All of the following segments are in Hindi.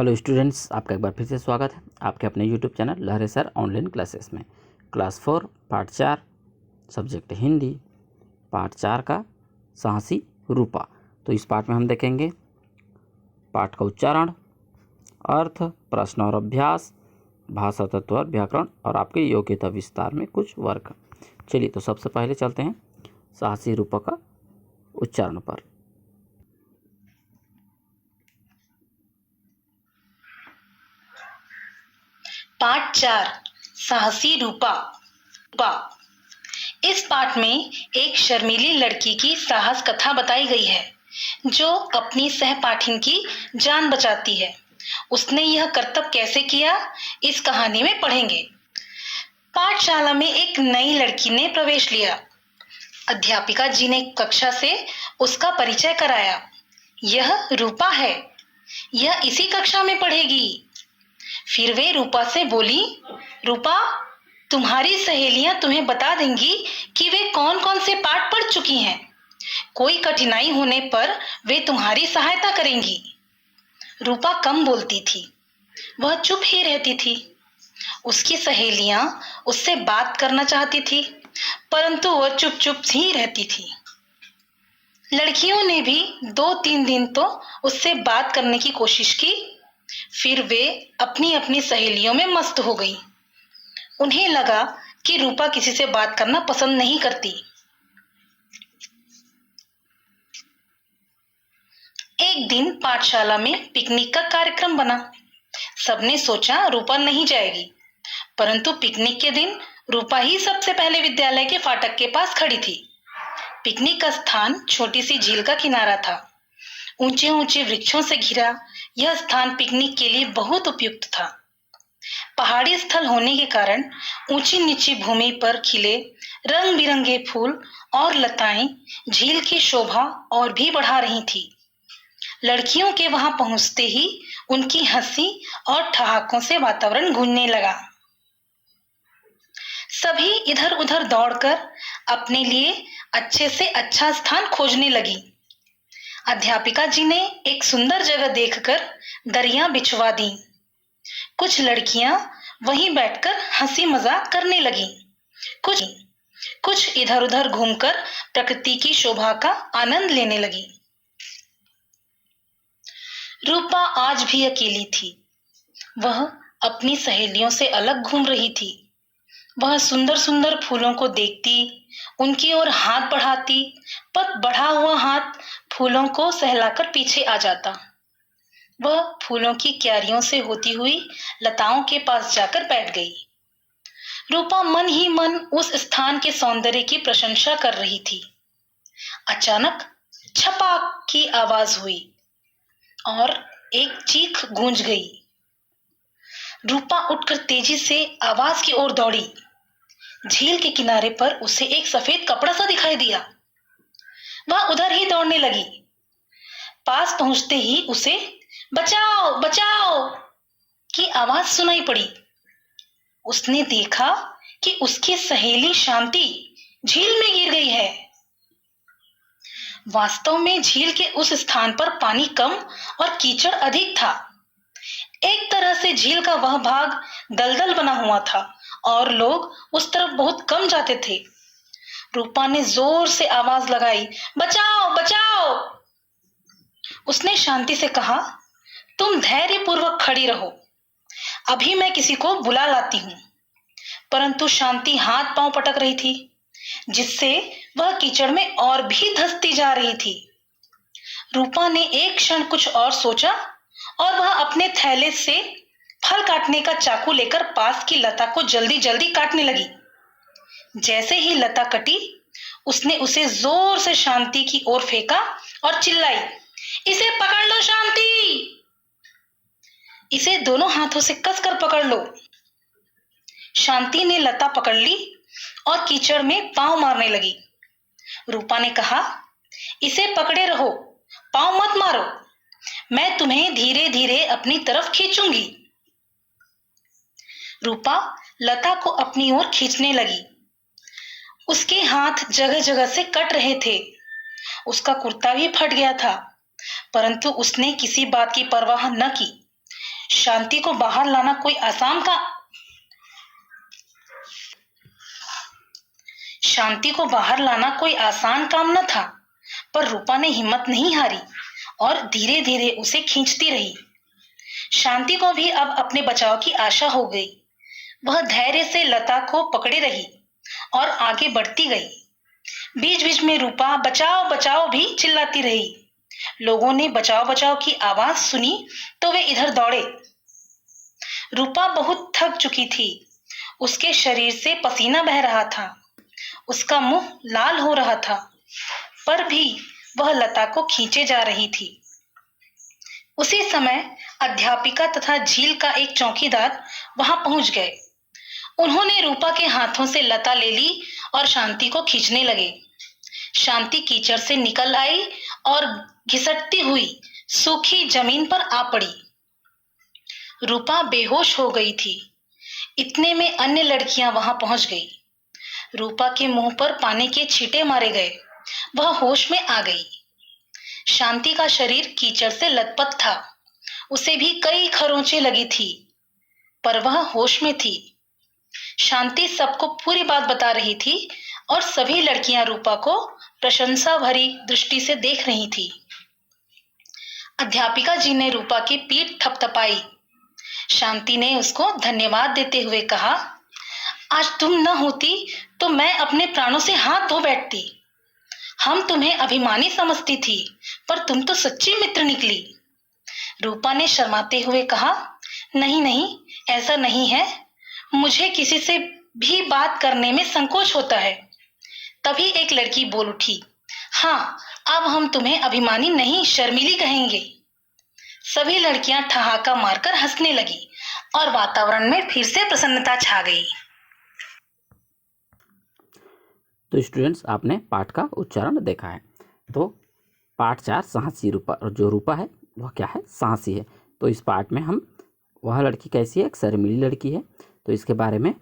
हेलो स्टूडेंट्स, आपका एक बार फिर से स्वागत है आपके अपने यूट्यूब चैनल लहरे सर ऑनलाइन क्लासेस में। Class 4 part 4 subject Hindi, part 4 का साहसी रूपा। तो इस पार्ट में हम देखेंगे पाठ का उच्चारण, अर्थ, प्रश्न और अभ्यास, भाषा तत्व और व्याकरण और आपके योग्यता विस्तार में कुछ वर्ग। चलिए तो सबसे पहले चलते हैं साहसी रूपा का उच्चारण पर। पाठ 4 साहसी रूपा। इस पाठ में एक शर्मीली लड़की की साहस कथा बताई गई है जो अपनी सहपाठिन की जान बचाती है। उसने यह कर्तव्य कैसे किया, इस कहानी में पढ़ेंगे। पाठशाला में एक नई लड़की ने प्रवेश लिया। अध्यापिका जी ने कक्षा से उसका परिचय कराया। यह रूपा है, यह इसी कक्षा में पढ़ेगी। फिर वे रूपा से बोली, रूपा, तुम्हारी सहेलियां तुम्हें बता देंगी कि वे कौन कौन से पाठ पढ़ चुकी हैं। कोई कठिनाई होने पर वे तुम्हारी सहायता करेंगी। रूपा कम बोलती थी, वह चुप ही रहती थी। उसकी सहेलियां उससे बात करना चाहती थी, परंतु वह चुप चुप ही रहती थी। लड़कियों ने भी 2-3 दिन तो उससे बात करने की कोशिश की, फिर वे अपनी अपनी सहेलियों में मस्त हो गई। उन्हें लगा कि रूपा किसी से बात करना पसंद नहीं करती। एक दिन पाठशाला में पिकनिक का कार्यक्रम बना। सबने सोचा रूपा नहीं जाएगी, परंतु पिकनिक के दिन रूपा ही सबसे पहले विद्यालय के फाटक के पास खड़ी थी। पिकनिक का स्थान छोटी सी झील का किनारा था। ऊंचे ऊंचे वृक्षों से घिरा यह स्थान पिकनिक के लिए बहुत उपयुक्त था। पहाड़ी स्थल होने के कारण ऊंची नीची भूमि पर खिले रंग बिरंगे फूल और लताएं झील की शोभा और भी बढ़ा रही थी। लड़कियों के वहां पहुंचते ही उनकी हंसी और ठहाकों से वातावरण गूंजने लगा। सभी इधर उधर दौड़कर अपने लिए अच्छे से अच्छा स्थान खोजने लगी। अध्यापिका जी ने एक सुंदर जगह देखकर दरियां बिछवा दी। कुछ लड़कियां वहीं बैठकर हंसी मजाक करने लगी। कुछ इधर उधर घूमकर प्रकृति की शोभा का आनंद लेने लगी। रूपा आज भी अकेली थी। वह अपनी सहेलियों से अलग घूम रही थी। वह सुंदर सुंदर फूलों को देखती, उनकी ओर हाथ बढ़ाती, पर बढ़ा हुआ हाथ फूलों को सहलाकर पीछे आ जाता। वह फूलों की क्यारियों से होती हुई लताओं के पास जाकर बैठ गई। रूपा मन ही मन उस स्थान के सौंदर्य की प्रशंसा कर रही थी। अचानक छपाक की आवाज हुई और एक चीख गूंज गई। रूपा उठकर तेजी से आवाज की ओर दौड़ी। झील के किनारे पर उसे एक सफेद कपड़ा सा दिखाई दिया। वह उधर ही दौड़ने लगी। पास पहुंचते ही उसे बचाओ बचाओ की आवाज सुनाई पड़ी। उसने देखा कि उसकी सहेली शांति झील में गिर गई है। वास्तव में झील के उस स्थान पर पानी कम और कीचड़ अधिक था। एक तरह से झील का वह भाग दलदल बना हुआ था और लोग उस तरफ बहुत कम जाते थे। रूपा ने जोर से आवाज लगाई, बचाओ बचाओ। उसने शांति से कहा, तुम धैर्यपूर्वक खड़ी रहो, अभी मैं किसी को बुला लाती हूं। परंतु शांति हाथ पांव पटक रही थी, जिससे वह कीचड़ में और भी धंसती जा रही थी। रूपा ने एक क्षण कुछ और सोचा और वह अपने थैले से फल काटने का चाकू लेकर पास की लता को जल्दी जल्दी काटने लगी। जैसे ही लता कटी, उसने उसे जोर से शांति की ओर फेंका और चिल्लाई, इसे पकड़ लो शांति, इसे दोनों हाथों से कसकर पकड़ लो। शांति ने लता पकड़ ली और कीचड़ में पांव मारने लगी। रूपा ने कहा, इसे पकड़े रहो, पांव मत मारो, मैं तुम्हें धीरे धीरे अपनी तरफ खींचूंगी। रूपा लता को अपनी ओर खींचने लगी। उसके हाथ जगह जगह से कट रहे थे। उसका कुर्ता भी फट गया था, परंतु उसने किसी बात की परवाह न की। शांति को बाहर लाना कोई आसान का शांति को बाहर लाना कोई आसान काम न था, पर रूपा ने हिम्मत नहीं हारी और धीरे धीरे उसे खींचती रही। शांति को भी अब अपने बचाव की आशा हो गई। वह धैर्य से लता को पकड़े रही और आगे बढ़ती गई। बीच बीच में रूपा बचाओ बचाओ भी चिल्लाती रही। लोगों ने बचाओ बचाओ की आवाज सुनी तो वे इधर दौड़े। रूपा बहुत थक चुकी थी। उसके शरीर से पसीना बह रहा था। उसका मुंह लाल हो रहा था, पर भी वह लता को खींचे जा रही थी। उसी समय अध्यापिका तथा झील का एक चौकीदार वहां पहुंच गए। उन्होंने रूपा के हाथों से लता ले ली और शांति को खींचने लगे। शांति कीचड़ से निकल आई और घिसटती हुई सूखी जमीन पर आ पड़ी। रूपा बेहोश हो गई थी। इतने में अन्य लड़कियां वहां पहुंच गई। रूपा के मुंह पर पानी के छींटे मारे गए। वह होश में आ गई। शांति का शरीर कीचड़ से लथपथ था। उसे भी कई खरोंचें लगी थी, पर वह होश में थी। शांति सबको पूरी बात बता रही थी और सभी लड़कियां रूपा को प्रशंसा भरी दृष्टि से देख रही थी। अध्यापिका जी ने रूपा की पीठ थपथपाई। शांति ने उसको धन्यवाद देते हुए कहा, आज तुम न होती तो मैं अपने प्राणों से हाथ धो बैठती। हम तुम्हें अभिमानी समझती थी, पर तुम तो सच्ची मित्र निकली। रूपा ने शर्माते हुए कहा, नहीं नहीं, ऐसा नहीं है। मुझे किसी से भी बात करने में संकोच होता है। तभी एक लड़की बोल उठी, हाँ, अब हम तुम्हें अभिमानी नहीं, शर्मीली कहेंगे। सभी लड़कियां ठहाका मारकर हंसने लगी और वातावरण में फिर से प्रसन्नता छा गई। तो स्टूडेंट्स, आपने पाठ का उच्चारण देखा है। तो पाठ 4 साहसी रूपा, और जो रूपा है वह क्या है? साहसी है। तो इस पाठ में हम, वह लड़की कैसी है? एक शर्मीली लड़की है। तो इसके बारे में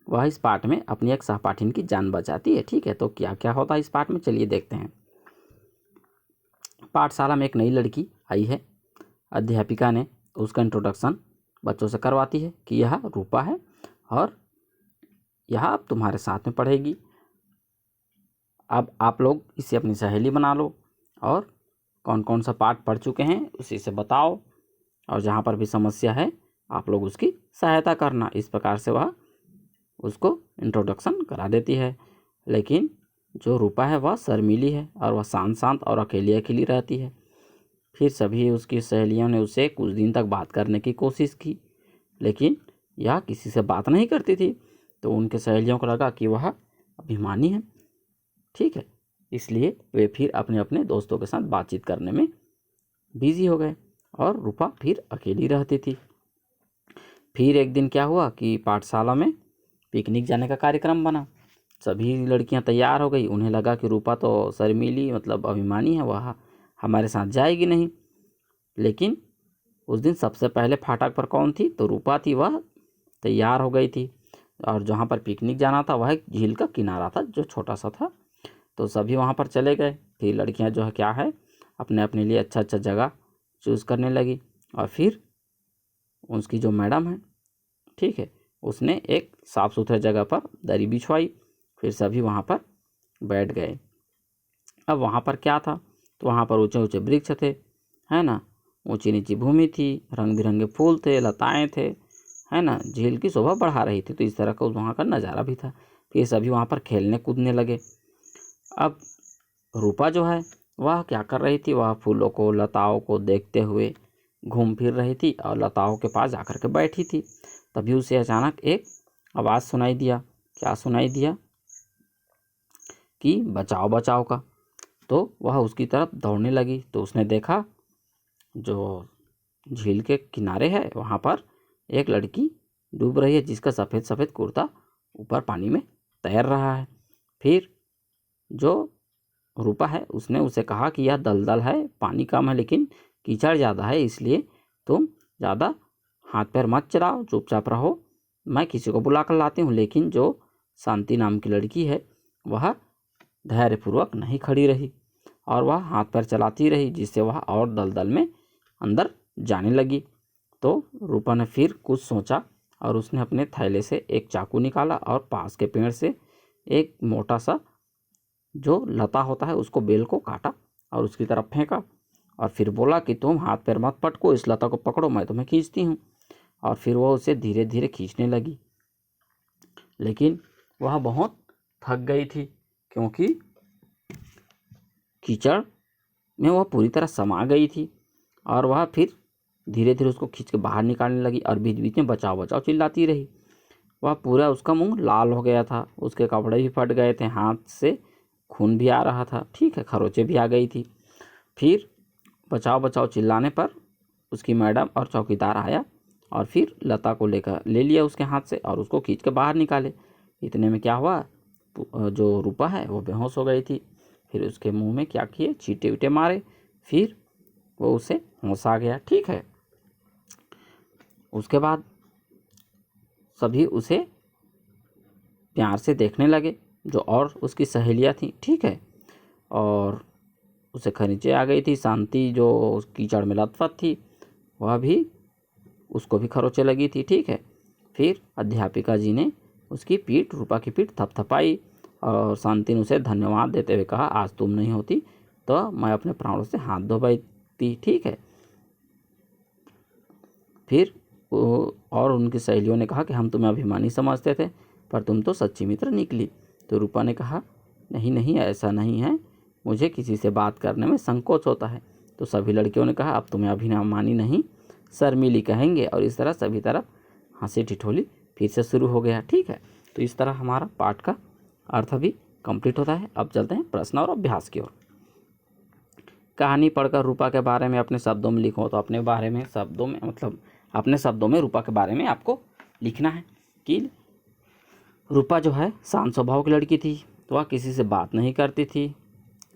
वह इस पाठ में अपनी एक सहपाठिन की जान बचाती है। ठीक है, तो क्या क्या होता है इस पाठ में, चलिए देखते हैं। पाठशाला में एक नई लड़की आई है। अध्यापिका ने उसका इंट्रोडक्शन बच्चों से करवाती है कि यह रूपा है और यह अब तुम्हारे साथ में पढ़ेगी। अब आप लोग इसे अपनी सहेली बना लो और कौन कौन सा पाठ पढ़ चुके हैं उसी से बताओ, और जहाँ पर भी समस्या है आप लोग उसकी सहायता करना। इस प्रकार से वह उसको इंट्रोडक्शन करा देती है। लेकिन जो रूपा है वह शर्मीली है और वह शांत शांत और अकेली अकेली रहती है। फिर सभी उसकी सहेलियों ने उसे कुछ दिन तक बात करने की कोशिश की, लेकिन यह किसी से बात नहीं करती थी। तो उनके सहेलियों को लगा कि वह अभिमानी है। ठीक है, इसलिए वे फिर अपने अपने दोस्तों के साथ बातचीत करने में बिजी हो गए और रूपा फिर अकेली रहती थी। फिर एक दिन क्या हुआ कि पाठशाला में पिकनिक जाने का कार्यक्रम बना। सभी लड़कियां तैयार हो गई। उन्हें लगा कि रूपा तो शर्मीली मतलब अभिमानी है, वह हमारे साथ जाएगी नहीं। लेकिन उस दिन सबसे पहले फाटक पर कौन थी? तो रूपा थी। वह तैयार हो गई थी और जहाँ पर पिकनिक जाना था वह एक झील का किनारा था जो छोटा सा था। तो सभी वहाँ पर चले गए। फिर लड़कियाँ जो है क्या है अपने अपने लिए अच्छा अच्छा जगह चूज़ करने लगी। और फिर उसकी जो मैडम है, ठीक है, उसने एक साफ़ सुथरे जगह पर दरी बिछवाई। फिर सभी वहाँ पर बैठ गए। अब वहाँ पर क्या था? तो वहाँ पर ऊंचे ऊंचे वृक्ष थे, है ना, ऊंची नीची भूमि थी, रंग बिरंगे फूल थे, लताएं थे, है ना, झील की शोभा बढ़ा रही थी। तो इस तरह का वहाँ का नज़ारा भी था। फिर सभी वहाँ पर खेलने कूदने लगे। अब रूपा जो है वह क्या कर रही थी? वह फूलों को, लताओं को देखते हुए घूम फिर रही थी और लताओं के पास जाकर के बैठी थी। तभी उसे अचानक एक आवाज़ सुनाई दिया। क्या सुनाई दिया? कि बचाओ बचाओ का। तो वह उसकी तरफ दौड़ने लगी। तो उसने देखा जो झील के किनारे है वहाँ पर एक लड़की डूब रही है, जिसका सफ़ेद सफ़ेद कुर्ता ऊपर पानी में तैर रहा है। फिर जो रूपा है उसने उसे कहा कि यह दलदल है, पानी कम है लेकिन कीचड़ ज़्यादा है, इसलिए तुम ज़्यादा हाथ पैर मत चलाओ, चुपचाप रहो, मैं किसी को बुला कर लाती हूँ। लेकिन जो शांति नाम की लड़की है वह धैर्यपूर्वक नहीं खड़ी रही और वह हाथ पैर चलाती रही, जिससे वह और दलदल में अंदर जाने लगी। तो रूपा ने फिर कुछ सोचा और उसने अपने थैले से एक चाकू निकाला और पास के पेड़ से एक मोटा सा जो लता होता है उसको बेल को काटा और उसकी तरफ फेंका और फिर बोला कि तुम हाथ पैर मत पटको, इस लता को पकड़ो, मैं तुम्हें खींचती हूँ। और फिर वह उसे धीरे धीरे खींचने लगी, लेकिन वह बहुत थक गई थी क्योंकि कीचड़ में वह पूरी तरह समा गई थी। और वह फिर धीरे धीरे उसको खींच के बाहर निकालने लगी और बीच बीच में बचाओ बचाओ चिल्लाती रही। वह पूरा उसका मुंह लाल हो गया था, उसके कपड़े भी फट गए थे, हाथ से खून भी आ रहा था, ठीक है, खरोंचे भी आ गई थी। फिर बचाओ बचाओ चिल्लाने पर उसकी मैडम और चौकीदार आया और फिर लता को लेकर ले लिया उसके हाथ से और उसको खींच के बाहर निकाले। इतने में क्या हुआ, जो रूपा है वो बेहोश हो गई थी। फिर उसके मुंह में क्या किए, चींटे वीटे मारे, फिर वो उसे होश आ गया, ठीक है। उसके बाद सभी उसे प्यार से देखने लगे, जो और उसकी सहेलियाँ थीं, ठीक है। और उसे खरींचे आ गई थी। शांति जो कीचड़ में लथपथ थी वह भी, उसको भी खरोंचे लगी थी, ठीक है। फिर अध्यापिका जी ने उसकी पीठ, रूपा की पीठ थपथपाई और शांति ने उसे धन्यवाद देते हुए कहा, आज तुम नहीं होती तो मैं अपने प्राणों से हाथ धो बैठती, ठीक है। फिर और उनकी सहेलियों ने कहा कि हम तुम्हें अभिमानी समझते थे पर तुम तो सच्ची मित्र निकली। तो रूपा ने कहा, नहीं नहीं, ऐसा नहीं है, मुझे किसी से बात करने में संकोच होता है। तो सभी लड़कियों ने कहा, अब तुम्हें अभिमानी नहीं शर्मीली कहेंगे। और इस तरह सभी तरफ हंसी ठिठोली फिर से शुरू हो गया, ठीक है। तो इस तरह हमारा पाठ का अर्थ भी कंप्लीट होता है। अब चलते हैं प्रश्न और अभ्यास की ओर। कहानी पढ़कर रूपा के बारे में अपने शब्दों में लिखो। तो अपने बारे में शब्दों में मतलब अपने शब्दों में रूपा के बारे में आपको लिखना है कि रूपा जो है शांत स्वभाव की लड़की थी, तो वह किसी से बात नहीं करती थी,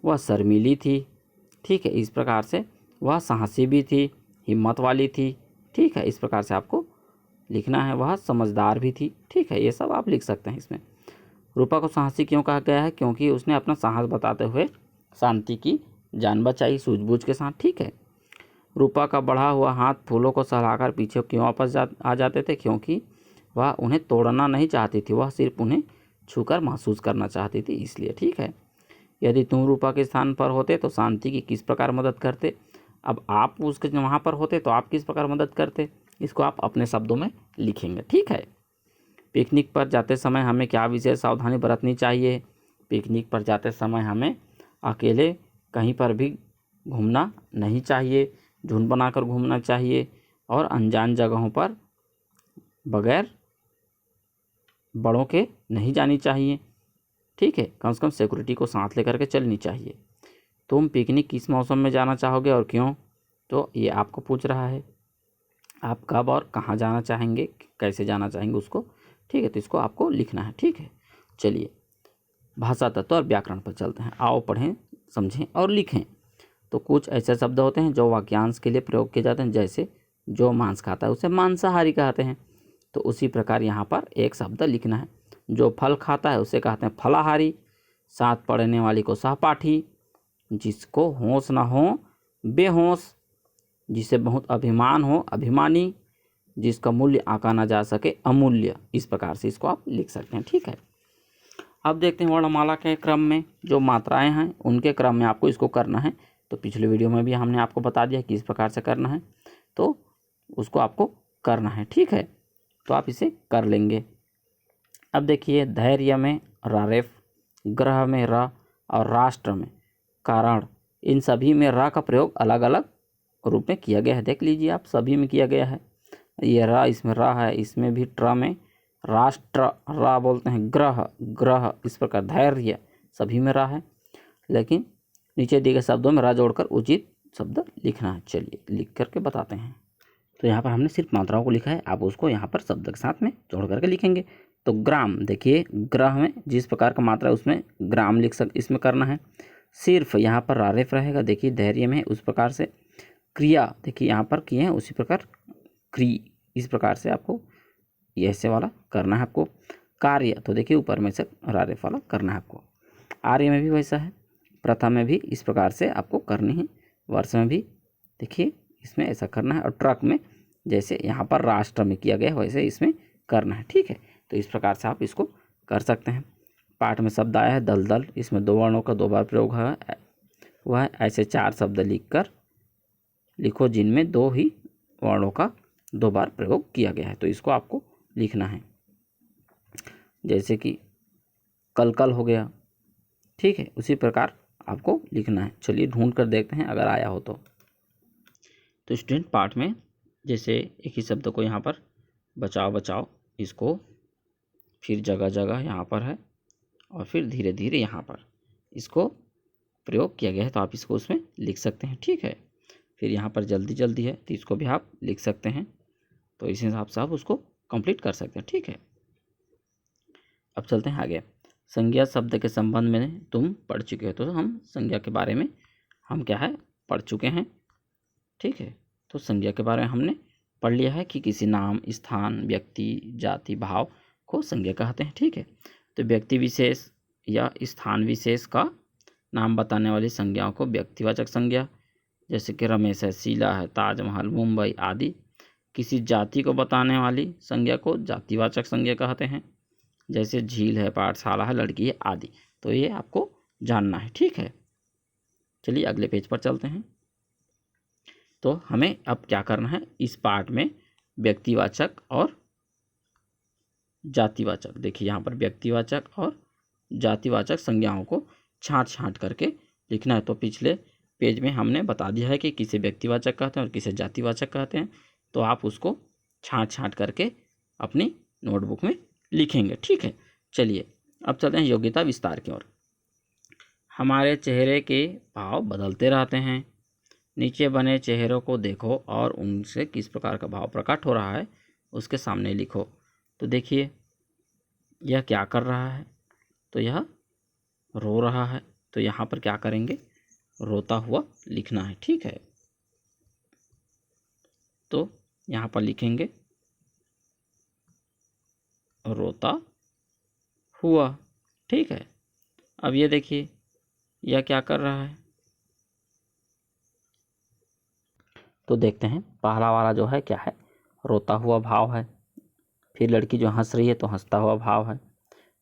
वह शर्मीली थी, ठीक है। इस प्रकार से वह साहसी भी थी, हिम्मत वाली थी, ठीक है। इस प्रकार से आपको लिखना है। वह समझदार भी थी, ठीक है। ये सब आप लिख सकते हैं इसमें। रूपा को साहसी क्यों कहा गया है, क्योंकि उसने अपना साहस बताते हुए शांति की जान बचाई सूझबूझ के साथ, ठीक है। रूपा का बढ़ा हुआ हाथ फूलों को सहलाकर पीछे क्यों वापस आ जाते थे, क्योंकि वह उन्हें तोड़ना नहीं चाहती थी, वह सिर्फ उन्हें छूकर महसूस करना चाहती थी, इसलिए, ठीक है। यदि तुम रूपा के स्थान पर होते तो शांति की किस प्रकार मदद करते। अब आप उसके वहाँ पर होते तो आप किस प्रकार मदद करते, इसको आप अपने शब्दों में लिखेंगे, ठीक है। पिकनिक पर जाते समय हमें क्या विशेष सावधानी बरतनी चाहिए। पिकनिक पर जाते समय हमें अकेले कहीं पर भी घूमना नहीं चाहिए, झुंड बनाकर घूमना चाहिए और अनजान जगहों पर बगैर बड़ों के नहीं जानी चाहिए, ठीक है। कम से कम सिक्योरिटी को साथ लेकर के चलनी चाहिए। तुम पिकनिक किस मौसम में जाना चाहोगे और क्यों, तो ये आपको पूछ रहा है। आप कब और कहाँ जाना चाहेंगे, कैसे जाना चाहेंगे उसको, ठीक है। तो इसको आपको लिखना है, ठीक है। चलिए भाषा तत्व और व्याकरण पर चलते हैं। आओ पढ़ें, समझें और लिखें। तो कुछ ऐसे शब्द होते हैं जो वाक्यांश के लिए प्रयोग किए जाते हैं, जैसे जो मांस खाता है उसे मांसाहारी कहते हैं। तो उसी प्रकार यहाँ पर एक शब्द लिखना है। जो फल खाता है उसे कहते हैं फलाहारी। साथ पढ़ने वाली को सहपाठी। जिसको होश न हो बेहोश। जिसे बहुत अभिमान हो अभिमानी। जिसका मूल्य आंका ना जा सके अमूल्य। इस प्रकार से इसको आप लिख सकते हैं, ठीक है। अब देखते हैं वर्णमाला के क्रम में जो मात्राएं हैं उनके क्रम में आपको इसको करना है। तो पिछले वीडियो में भी हमने आपको बता दिया किस प्रकार से करना है, तो उसको आपको करना है, ठीक है। तो आप इसे कर लेंगे। अब देखिए, धैर्य में रारेफ, ग्रह में र और राष्ट्र में कारण, इन सभी में र का प्रयोग अलग अलग रूप में किया गया है। देख लीजिए आप, सभी में किया गया है। ये र, इसमें र है, इसमें भी ट्र में राष्ट्र, रा बोलते हैं, ग्रह ग्रह, इस प्रकार धैर्य सभी में रा है, लेकिन नीचे दिए गए शब्दों में रा जोड़कर उचित शब्द लिखना है। चलिए लिख करके बताते हैं। तो यहाँ पर हमने सिर्फ मात्राओं को लिखा है, आप उसको यहाँ पर शब्द के साथ में जोड़ करके लिखेंगे। तो ग्राम, देखिए ग्रह में जिस प्रकार का मात्रा है उसमें ग्राम इसमें करना है। सिर्फ यहाँ पर रारेफ रहेगा, देखिए धैर्य में उस प्रकार से। क्रिया देखिए यहाँ पर किए हैं उसी प्रकार क्री, इस प्रकार से आपको ये ऐसे वाला करना है आपको। कार्य, तो देखिए ऊपर में से रारेफ वाला करना है आपको। आर्य में भी वैसा है, प्रथम में भी इस प्रकार से आपको करनी है, वर्ष में भी देखिए इसमें ऐसा करना है, और ट्रक में जैसे यहाँ पर राष्ट्र में किया गया वैसे इसमें करना है। ठीक है, तो इस प्रकार से आप इसको कर सकते हैं। पाठ में शब्द आया है दलदल, इसमें 2 वर्णों का 2 बार प्रयोग हुआ है। ऐसे 4 शब्द लिखकर लिखो जिनमें 2 ही वर्णों का 2 बार प्रयोग किया गया है। तो इसको आपको लिखना है। जैसे कि कल हो गया। ठीक है, उसी प्रकार आपको लिखना है। चलिए ढूंढ कर देखते हैं अगर आया हो तो स्टूडेंट पाठ में जैसे एक ही शब्द को यहाँ पर बचाओ, इसको फिर जगह जगह यहाँ पर है और फिर धीरे धीरे यहाँ पर इसको प्रयोग किया गया है, तो आप इसको उसमें लिख सकते हैं। ठीक है, फिर यहाँ पर जल्दी है तो इसको भी आप लिख सकते हैं। तो इस हिसाब से आप उसको कंप्लीट कर सकते हैं। ठीक है, अब चलते हैं आगे। संज्ञा शब्द के संबंध में तुम पढ़ चुके हो, तो हम संज्ञा के बारे में हम क्या है पढ़ चुके हैं। ठीक है, तो संज्ञा के बारे में हमने पढ़ लिया है कि किसी नाम, स्थान, व्यक्ति, जाति, भाव को संज्ञा कहते हैं। ठीक है, तो व्यक्ति विशेष या स्थान विशेष का नाम बताने वाली संज्ञाओं को व्यक्तिवाचक संज्ञा, जैसे कि रमेश है, शीला है, ताजमहल, मुंबई आदि। किसी जाति को बताने वाली संज्ञा को जातिवाचक संज्ञा कहते हैं, जैसे झील है, पाठशाला है, लड़की है आदि। तो ये आपको जानना है। ठीक है, चलिए अगले पेज पर चलते हैं। तो हमें अब क्या करना है, इस पार्ट में व्यक्तिवाचक और जातिवाचक, देखिए यहाँ पर व्यक्तिवाचक और जातिवाचक संज्ञाओं को छांट करके लिखना है। तो पिछले पेज में हमने बता दिया है कि किसे व्यक्तिवाचक कहते हैं और किसे जातिवाचक कहते हैं, तो आप उसको छांट करके अपनी नोटबुक में लिखेंगे। ठीक है, चलिए अब चलते हैं योग्यता विस्तार की ओर। हमारे चेहरे के भाव बदलते रहते हैं। नीचे बने चेहरों को देखो और उनसे किस प्रकार का भाव प्रकट हो रहा है उसके सामने लिखो। तो देखिए यह क्या कर रहा है, तो यह रो रहा है, तो यहाँ पर क्या करेंगे, रोता हुआ लिखना है। ठीक है, तो यहाँ पर लिखेंगे रोता हुआ। ठीक है, अब ये देखिए यह क्या कर रहा है, तो देखते हैं पहला वाला जो है क्या है, रोता हुआ भाव है। फिर लड़की जो हंस रही है तो हंसता हुआ भाव है।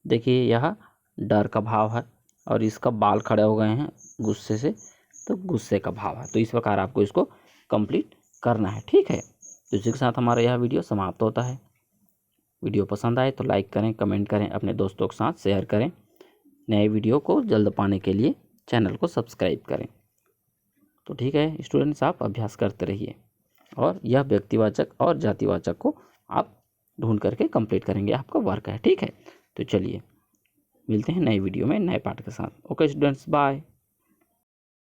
देखिए यह डर का भाव है और इसका बाल खड़े हो गए हैं गुस्से से, तो गुस्से का भाव है। तो इस प्रकार आपको इसको कंप्लीट करना है। ठीक है, तो इसी के साथ हमारा यह वीडियो समाप्त होता है। वीडियो पसंद आए तो लाइक करें, कमेंट करें, अपने दोस्तों के साथ शेयर करें। नए वीडियो को जल्द पाने के लिए चैनल को सब्सक्राइब करें। तो ठीक है स्टूडेंट्स, आप अभ्यास करते रहिए और यह व्यक्तिवाचक और जातिवाचक को आप ढूंढ करके कंप्लीट करेंगे, आपका वर्क है। ठीक है, तो चलिए मिलते हैं नए वीडियो में नए पाठ के साथ। Okay students, bye.